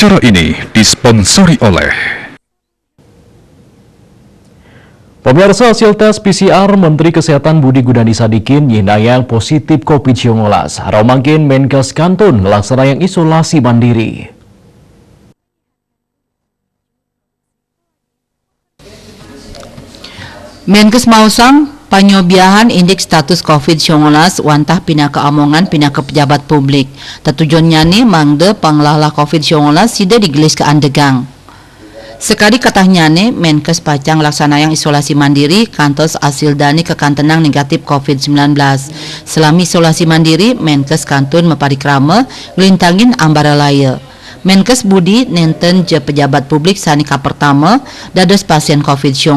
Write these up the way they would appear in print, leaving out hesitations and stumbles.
Acara ini disponsori oleh Pemirsa, hasil tes PCR Menteri Kesehatan Budi Gunadi Sadikin yang positif COVID-19. Romangkin Menkes Kantun laksana yang isolasi mandiri. Menkes Mausang panyobiahan indeks status COVID-19 wantah pindah ke Amongan pindah ke pejabat publik. Tujuannya nih mangde panglala COVID-19 sida digelis ke Andegang. Sekali katanya nih Menkes pacang laksana yang isolasi mandiri kantos hasil dani kekantenang negatif COVID-19. Selama isolasi mandiri Menkes Kantun meparikrama ngelintangin ambara laya. Menkes Budi nenten je pejabat publik sanika pertama dados pasien COVID-19.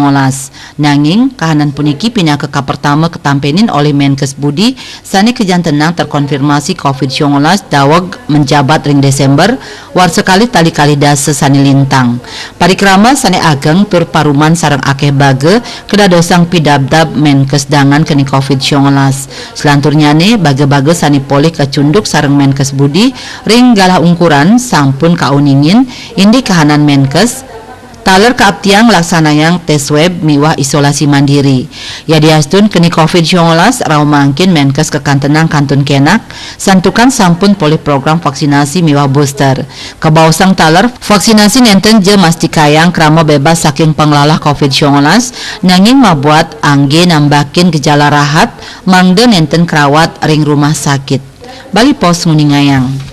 Nanging kahanan puniki pindah ke pertama ketampenin oleh Menkes Budi sani kejantenang terkonfirmasi COVID-19 dawag menjabat ring Desember war sekali tali kali dase sani lintang. Parikrama sani ageng tur paruman sareng akeh bage kedadosang pidabdab Menkes dangan keni COVID-19. Selanturnya nih bage-bage sani polih kecunduk sareng Menkes Budi ring galah ungkuran pun kauningin indi kahanan Menkes taler keabtiang laksana yang tes web miwah isolasi mandiri ya diastun keni COVID-19 raumangkin Menkes kekantenang Kantun Kenak santukan sampun polih program vaksinasi miwah booster kebausang taler vaksinasi nenten je mastikayang krama bebas saking panglalah COVID-19 nanging mabuat angge nambakin gejala rahat mangde nenten kerawat ring rumah sakit bali pos nguningayang.